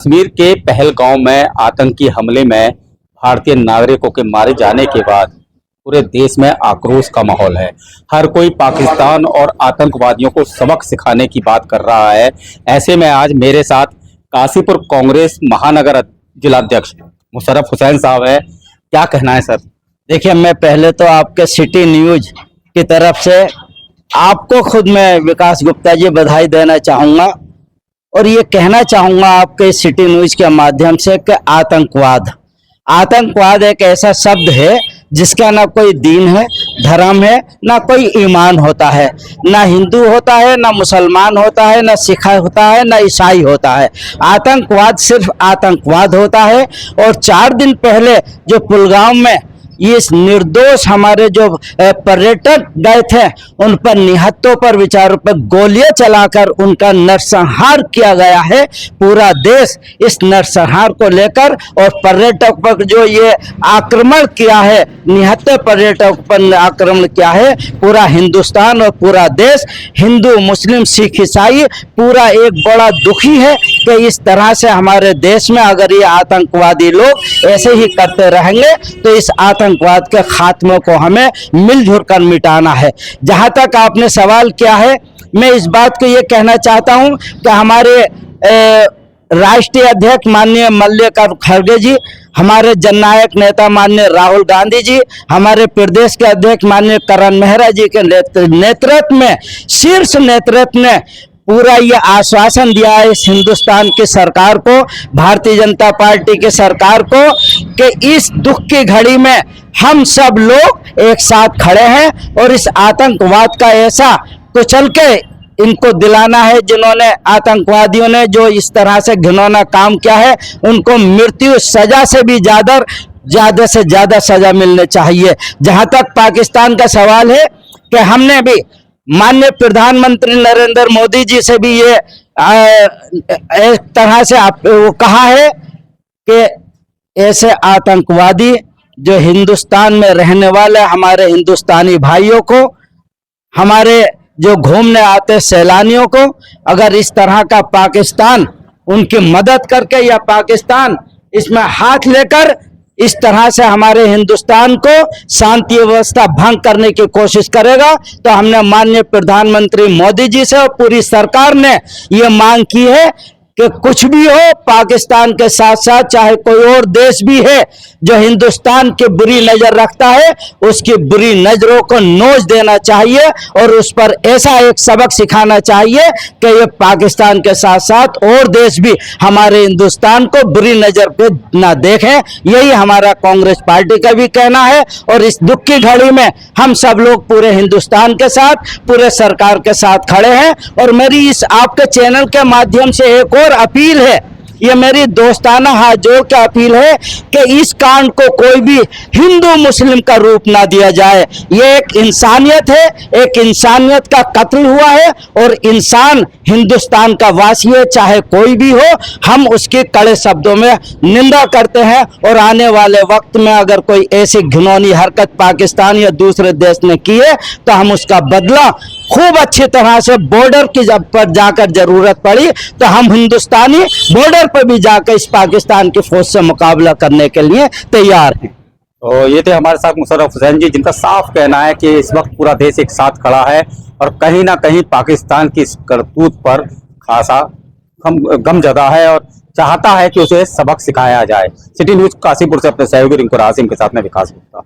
कश्मीर के पहलगांव में आतंकी हमले में भारतीय नागरिकों के मारे जाने के बाद पूरे देश में आक्रोश का माहौल है। हर कोई पाकिस्तान और आतंकवादियों को सबक सिखाने की बात कर रहा है। ऐसे में आज मेरे साथ काशीपुर कांग्रेस महानगर जिलाध्यक्ष मुशर्रफ हुसैन साहब है। क्या कहना है सर? देखिए, मैं पहले तो आपके सिटी न्यूज की तरफ से आपको खुद मैं विकास गुप्ता जी बधाई देना चाहूँगा और ये कहना चाहूँगा आपके सिटी न्यूज के माध्यम से कि आतंकवाद एक ऐसा शब्द है जिसका ना कोई दीन है, धर्म है, ना कोई ईमान होता है, ना हिंदू होता है, ना मुसलमान होता है, ना सिख होता है, ना ईसाई होता है। आतंकवाद सिर्फ आतंकवाद होता है। और 4 दिन पहले जो पुलगाम में ये निर्दोष हमारे जो पर्यटक गए थे उन पर निहत्तों पर विचारों पर गोलियां चलाकर उनका नरसंहार किया गया है। पूरा देश इस नरसंहार को लेकर और पर्यटक पर जो ये आक्रमण किया है, निहत्ते पर्यटक पर आक्रमण किया है, पूरा हिंदुस्तान और पूरा देश, हिंदू मुस्लिम सिख ईसाई पूरा एक बड़ा दुखी है कि इस तरह से हमारे देश में अगर ये आतंकवादी लोग ऐसे ही करते रहेंगे तो इस आतंकवाद के खात्मे को हमें मिलजुल कर मिटाना है। जहां तक आपने सवाल किया है, मैं इस बात को ये कहना चाहता हूं कि हमारे राष्ट्रीय अध्यक्ष माननीय मल्लिकार्जुन खड़गे जी, हमारे जननायक नेता माननीय राहुल गांधी जी, हमारे प्रदेश के अध्यक्ष माननीय करण मेहरा जी के नेतृत्व में, शीर्ष नेतृत्व ने पूरा ये आश्वासन दिया है इस हिंदुस्तान की सरकार को, भारतीय जनता पार्टी की सरकार को, कि इस दुख की घड़ी में हम सब लोग एक साथ खड़े हैं और इस आतंकवाद का ऐसा कुचल के इनको दिलाना है, जिन्होंने आतंकवादियों ने जो इस तरह से घिनौना काम किया है उनको मृत्यु सजा से भी ज्यादा से ज्यादा सजा मिलनी चाहिए। जहां तक पाकिस्तान का सवाल है कि हमने भी माननीय प्रधानमंत्री नरेंद्र मोदी जी से भी ये एक तरह से वो कहा है कि ऐसे आतंकवादी जो हिंदुस्तान में रहने वाले हमारे हिंदुस्तानी भाइयों को, हमारे जो घूमने आते सैलानियों को, अगर इस तरह का पाकिस्तान उनकी मदद करके या पाकिस्तान इसमें हाथ लेकर इस तरह से हमारे हिंदुस्तान को शांति व्यवस्था भंग करने की कोशिश करेगा तो हमने माननीय प्रधानमंत्री मोदी जी से और पूरी सरकार ने ये मांग की है कि कुछ भी हो, पाकिस्तान के साथ साथ चाहे कोई और देश भी है जो हिंदुस्तान की बुरी नजर रखता है, उसकी बुरी नजरों को नोच देना चाहिए और उस पर ऐसा एक सबक सिखाना चाहिए कि ये पाकिस्तान के साथ साथ और देश भी हमारे हिंदुस्तान को बुरी नजर पे ना देखें। यही हमारा कांग्रेस पार्टी का भी कहना है और इस दुख की घड़ी में हम सब लोग पूरे हिंदुस्तान के साथ, पूरे सरकार के साथ खड़े हैं। और मेरी इस आपके चैनल के माध्यम से एक और अपील है, ये मेरी दोस्ताना हाथ जोड़ के अपील है कि इस कांड को कोई भी हिंदू मुस्लिम का रूप ना दिया जाए। ये एक इंसानियत है, एक इंसानियत का कत्ल हुआ है और इंसान हिंदुस्तान का वासी है, चाहे कोई भी हो, हम उसके कड़े शब्दों में निंदा करते हैं। और आने वाले वक्त में अगर कोई ऐसी घिनौनी हरकत पाकिस्तान या दूसरे देश ने की है तो हम उसका बदला खूब अच्छी तरह से बॉर्डर की जब पर जाकर जरूरत पड़ी तो हम हिंदुस्तानी बॉर्डर पर भी जाकर इस पाकिस्तान की फौज से मुकाबला करने के लिए तैयार हैं। तो ये थे हमारे साथ मुशर्रफ हुसैन जी, जिनका साफ कहना है कि इस वक्त पूरा देश एक साथ खड़ा है और कहीं ना कहीं पाकिस्तान की इस करतूत पर खासा गमजदा है और चाहता है कि उसे सबक सिखाया जाए। सिटी न्यूज काशीपुर से अपने सहयोगी रिंकू रासिम के साथ में विकास गुप्ता।